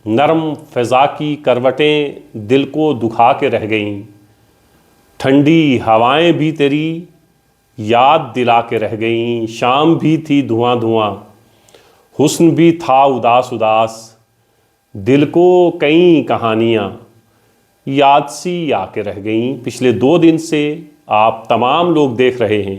नरम फ़िज़ा की करवटें दिल को दुखा के रह गईं, ठंडी हवाएं भी तेरी याद दिला के रह गईं। शाम भी थी धुआं धुआं, हुस्न भी था उदास उदास, दिल को कई कहानियाँ याद सी आके रह गईं। पिछले 2 दिन से आप तमाम लोग देख रहे हैं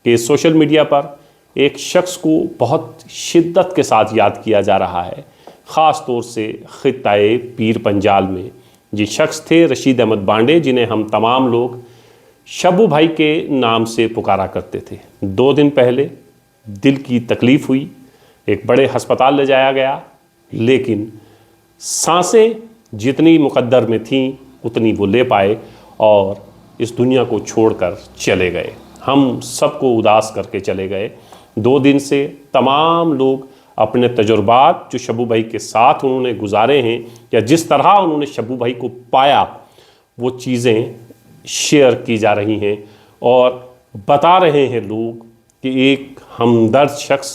कि सोशल मीडिया पर एक शख्स को बहुत शिद्दत के साथ याद किया जा रहा है, ख़ास तौर से ख़ित्ताए पीर पंजाल में। ये शख्स थे रशीद अहमद बांडे, जिन्हें हम तमाम लोग शब्बू भाई के नाम से पुकारा करते थे। 2 दिन पहले दिल की तकलीफ़ हुई, एक बड़े हस्पताल ले जाया गया, लेकिन सांसें जितनी मुक़द्दर में थीं उतनी वो ले पाए और इस दुनिया को छोड़कर चले गए। हम सबको उदास करके चले गए। 2 दिन से तमाम लोग अपने तजुर्बात जो शब्बू भाई के साथ उन्होंने गुजारे हैं या जिस तरह उन्होंने शब्बू भाई को पाया, वो चीज़ें शेयर की जा रही हैं और बता रहे हैं लोग कि एक हमदर्द शख्स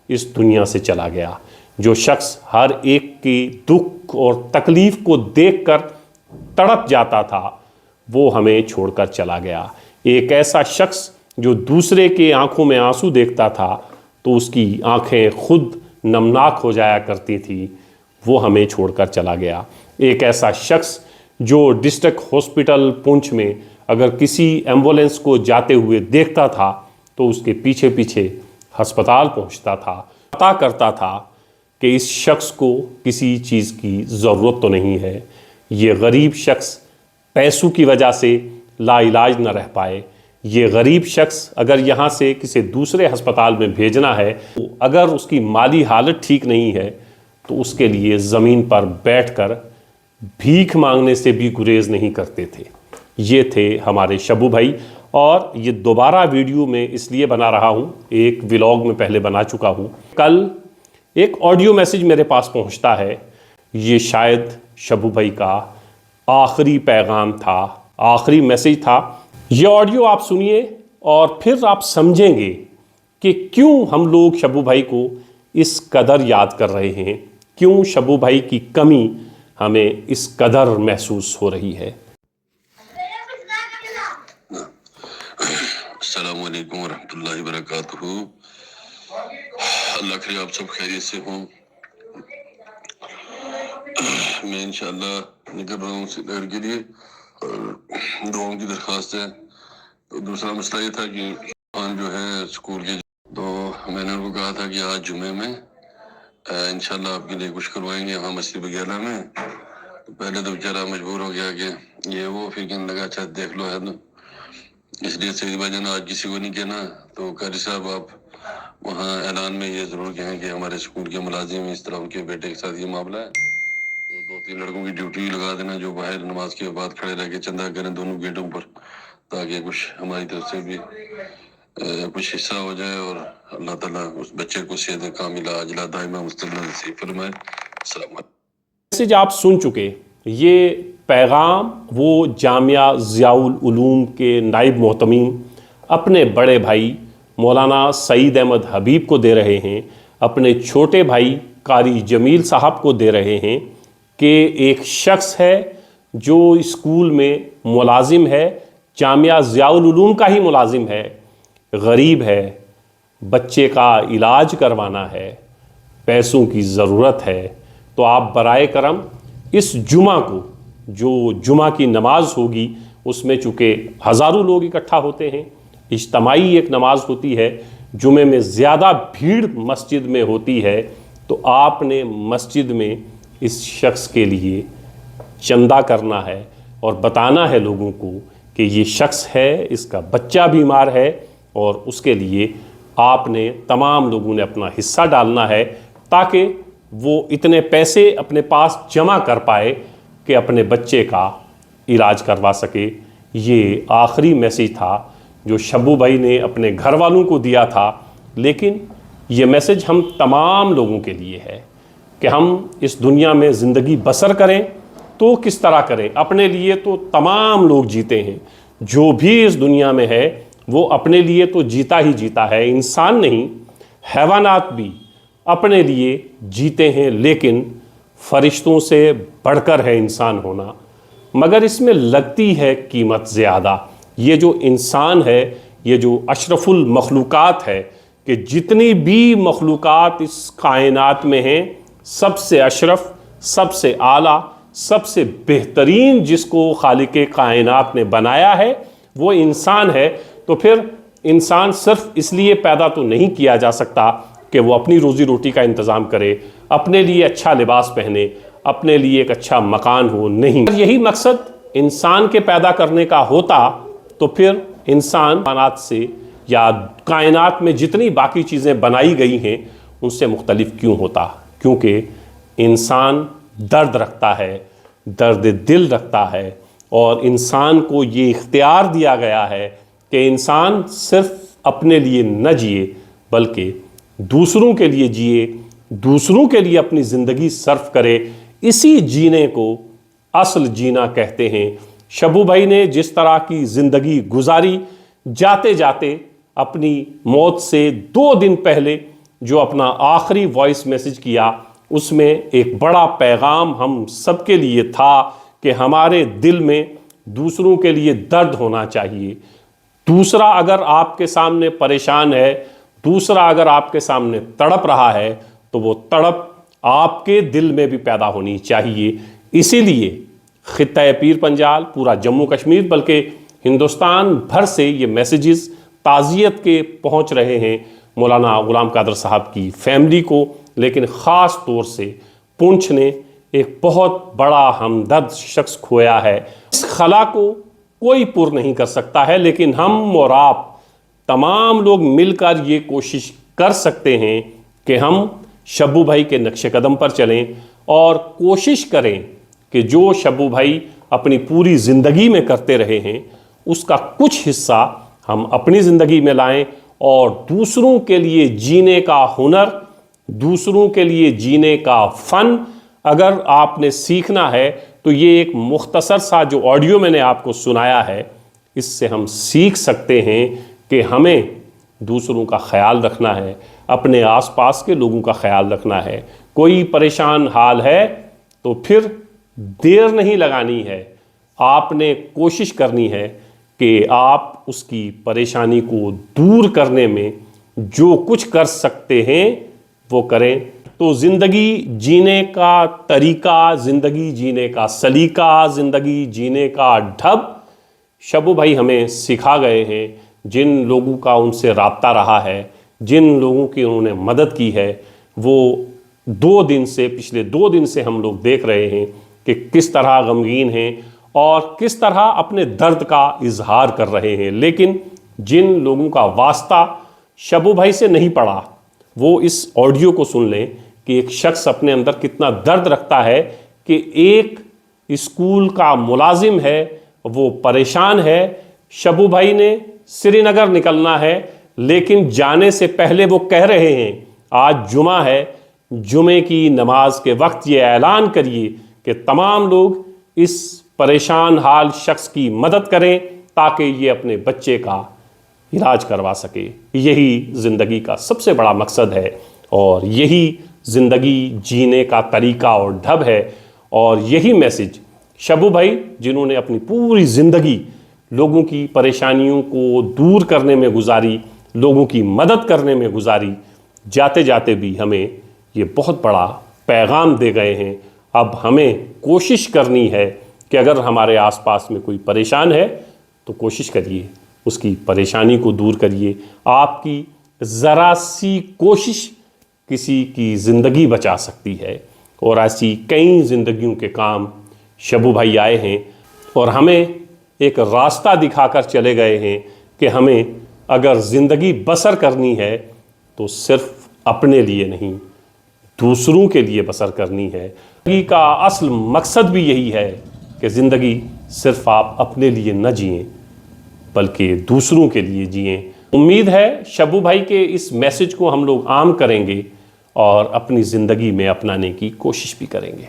इस दुनिया से चला गया, जो शख्स हर एक की दुख और तकलीफ़ को देखकर तड़प जाता था, वो हमें छोड़कर चला गया। एक ऐसा शख्स जो दूसरे के आंखों में आंसू देखता था तो उसकी आंखें खुद नमनाक हो जाया करती थी, वो हमें छोड़कर चला गया। एक ऐसा शख्स जो डिस्ट्रिक्ट हॉस्पिटल पुंछ में अगर किसी एम्बुलेंस को जाते हुए देखता था तो उसके पीछे पीछे अस्पताल पहुंचता था, पता करता था कि इस शख्स को किसी चीज़ की ज़रूरत तो नहीं है। ये गरीब शख्स पैसों की वजह से लाइलाज न रह पाए। ये गरीब शख्स अगर यहाँ से किसी दूसरे अस्पताल में भेजना है, तो अगर उसकी माली हालत ठीक नहीं है तो उसके लिए ज़मीन पर बैठकर भीख मांगने से भी गुरेज नहीं करते थे। ये थे हमारे शब्बू भाई। और ये दोबारा वीडियो में इसलिए बना रहा हूँ, एक व्लॉग में पहले बना चुका हूँ। कल एक ऑडियो मैसेज मेरे पास पहुँचता है, ये शायद शब्बू भाई का आखिरी पैगाम था, आखिरी मैसेज था। ये ऑडियो आप सुनिए और फिर आप समझेंगे कि क्यों हम लोग शब्बू भाई को इस कदर याद कर रहे हैं, क्यों शब्बू भाई की कमी हमें इस कदर महसूस हो रही है। अस्सलामु अलैकुम वरहमतुल्लाहि वबरकातुहू। अल्लाह करे आप सब खैरियत से हों। मैं इंशाअल्लाह निकल रहा हूँ घर के लिए और दुआओं की दरख्वास्त है। तो दूसरा मसला ये था कि जो है स्कूल के, तो मैंने उनको कहा था कि आज जुमे में इंशाअल्लाह आपके लिए कुछ करवाएंगे यहाँ मस्जिद बगैला में। तो पहले तो बेचारा मजबूर हो गया कि ये वो, फिर कहने लगा अच्छा देख लो है ना। इसलिए सईद भाईजान आज किसी को नहीं कहना, तो कारी साहब आप वहाँ ऐलान में ये ज़रूर कहें कि हमारे स्कूल के मुलाजिम इस तरह उनके बेटे के साथ ये मामला है। तो 2-3 लड़कों की ड्यूटी लगा देना जो बाहर नमाज के बाद खड़े रह के चंदा करें दोनों गेटों पर, ताकि कुछ हमारी तरफ से भी कुछ हिस्सा हो जाए और अल्लाह ताला उस बच्चे को सेहत कामिला अजला दाइमा मुस्तक़बिल नसीब फरमाए। अस्सलाम वालेकुम। मैसेज आप सुन चुके। ये पैगाम वो जामिया ज़ियाउल उलूम के नाइब मोहतमीम अपने बड़े भाई मौलाना सईद अहमद हबीब को दे रहे हैं, अपने छोटे भाई कारी जमील साहब को दे रहे हैं कि एक शख्स है जो स्कूल में मुलाजिम है, जामिया ज़ियाउल उलूम का ही मुलाजिम है, गरीब है, बच्चे का इलाज करवाना है, पैसों की ज़रूरत है। तो आप बराए करम इस जुमा को, जो जुमा की नमाज होगी, उसमें चूँकि हज़ारों लोग इकट्ठा होते हैं, इज्तमाई एक नमाज होती है, जुमे में ज़्यादा भीड़ मस्जिद में होती है, तो आपने मस्जिद में इस शख्स के लिए चंदा करना है और बताना है लोगों को कि ये शख्स है, इसका बच्चा बीमार है और उसके लिए आपने तमाम लोगों ने अपना हिस्सा डालना है, ताकि वो इतने पैसे अपने पास जमा कर पाए कि अपने बच्चे का इलाज करवा सके। ये आखिरी मैसेज था जो शब्बू भाई ने अपने घर वालों को दिया था, लेकिन ये मैसेज हम तमाम लोगों के लिए है कि हम इस दुनिया में ज़िंदगी बसर करें तो किस तरह करें। अपने लिए तो तमाम लोग जीते हैं, जो भी इस दुनिया में है वो अपने लिए तो जीता ही जीता है। इंसान नहीं, हैवानात भी अपने लिए जीते हैं, लेकिन فرشتوں سے بڑھ کر ہے انسان ہونا، مگر اس میں لگتی ہے قیمت زیادہ۔ یہ جو انسان ہے، یہ جو اشرف المخلوقات ہے، کہ جتنی بھی مخلوقات اس کائنات میں ہیں، سب سے اشرف، سب سے اعلیٰ، سب سے بہترین جس کو خالق کائنات نے بنایا ہے وہ انسان ہے۔ تو پھر انسان صرف اس لیے پیدا تو نہیں کیا جا سکتا کہ وہ اپنی روزی روٹی کا انتظام کرے، اپنے لیے اچھا لباس پہنے، اپنے لیے ایک اچھا مکان ہو، نہیں۔ یہی مقصد انسان کے پیدا کرنے کا ہوتا تو پھر انسان کائنات سے یا کائنات میں جتنی باقی چیزیں بنائی گئی ہیں ان سے مختلف کیوں ہوتا؟ کیونکہ انسان درد رکھتا ہے، درد دل رکھتا ہے، اور انسان کو یہ اختیار دیا گیا ہے کہ انسان صرف اپنے لیے نہ جیے بلکہ دوسروں کے لیے جیے، دوسروں کے لیے اپنی زندگی صرف کرے۔ اسی جینے کو اصل جینا کہتے ہیں۔ شبو بھائی نے جس طرح کی زندگی گزاری، جاتے جاتے اپنی موت سے 2 دن پہلے جو اپنا آخری وائس میسج کیا، اس میں ایک بڑا پیغام ہم سب کے لیے تھا کہ ہمارے دل میں دوسروں کے لیے درد ہونا چاہیے۔ دوسرا اگر آپ کے سامنے پریشان ہے، دوسرا اگر آپ کے سامنے تڑپ رہا ہے، تو وہ تڑپ آپ کے دل میں بھی پیدا ہونی چاہیے۔ اسی لیے خطہ پیر پنجال، پورا جموں کشمیر بلکہ ہندوستان بھر سے یہ میسیجز تعزیت کے پہنچ رہے ہیں مولانا غلام قادر صاحب کی فیملی کو، لیکن خاص طور سے پونچھ نے ایک بہت بڑا ہمدرد شخص کھویا ہے۔ اس خلا کو کوئی پر نہیں کر سکتا ہے، لیکن ہم اور آپ تمام لوگ مل کر یہ کوشش کر سکتے ہیں کہ ہم شبو بھائی کے نقش قدم پر چلیں اور کوشش کریں کہ جو شبو بھائی اپنی پوری زندگی میں کرتے رہے ہیں اس کا کچھ حصہ ہم اپنی زندگی میں لائیں، اور دوسروں کے لیے جینے کا ہنر، دوسروں کے لیے جینے کا فن اگر آپ نے سیکھنا ہے تو یہ ایک مختصر سا جو آڈیو میں نے آپ کو سنایا ہے، اس سے ہم سیکھ سکتے ہیں کہ ہمیں دوسروں کا خیال رکھنا ہے، اپنے آس پاس کے لوگوں کا خیال رکھنا ہے۔ کوئی پریشان حال ہے تو پھر دیر نہیں لگانی ہے، آپ نے کوشش کرنی ہے کہ آپ اس کی پریشانی کو دور کرنے میں جو کچھ کر سکتے ہیں وہ کریں۔ تو زندگی جینے کا طریقہ، زندگی جینے کا سلیقہ، زندگی جینے کا ڈھب شبو بھائی ہمیں سکھا گئے ہیں۔ جن لوگوں کا ان سے رابطہ رہا ہے، جن لوگوں کی انہوں نے مدد کی ہے، وہ 2 دن سے، پچھلے 2 دن سے ہم لوگ دیکھ رہے ہیں کہ کس طرح غمگین ہیں اور کس طرح اپنے درد کا اظہار کر رہے ہیں۔ لیکن جن لوگوں کا واسطہ شبو بھائی سے نہیں پڑا، وہ اس آڈیو کو سن لیں کہ ایک شخص اپنے اندر کتنا درد رکھتا ہے کہ ایک اسکول کا ملازم ہے، وہ پریشان ہے، شبو بھائی نے سری نگر نکلنا ہے، لیکن جانے سے پہلے وہ کہہ رہے ہیں آج جمعہ ہے، جمعے کی نماز کے وقت یہ اعلان کریے کہ تمام لوگ اس پریشان حال شخص کی مدد کریں تاکہ یہ اپنے بچے کا علاج کروا سکے۔ یہی زندگی کا سب سے بڑا مقصد ہے، اور یہی زندگی جینے کا طریقہ اور ڈھب ہے، اور یہی میسج شبو بھائی جنہوں نے اپنی پوری زندگی لوگوں کی پریشانیوں کو دور کرنے میں گزاری، لوگوں کی مدد کرنے میں گزاری، جاتے جاتے بھی ہمیں یہ بہت بڑا پیغام دے گئے ہیں۔ اب ہمیں کوشش کرنی ہے کہ اگر ہمارے آس پاس میں کوئی پریشان ہے تو کوشش کریے اس کی پریشانی کو دور کریے۔ آپ کی ذرا سی کوشش کسی کی زندگی بچا سکتی ہے، اور ایسی کئی زندگیوں کے کام شبو بھائی آئے ہیں اور ہمیں ایک راستہ دکھا کر چلے گئے ہیں کہ ہمیں اگر زندگی بسر کرنی ہے تو صرف اپنے لیے نہیں، دوسروں کے لیے بسر کرنی ہے۔ زندگی کا اصل مقصد بھی یہی ہے کہ زندگی صرف آپ اپنے لیے نہ جئیں بلکہ دوسروں کے لیے جئیں۔ امید ہے شبو بھائی کے اس میسج کو ہم لوگ عام کریں گے اور اپنی زندگی میں اپنانے کی کوشش بھی کریں گے۔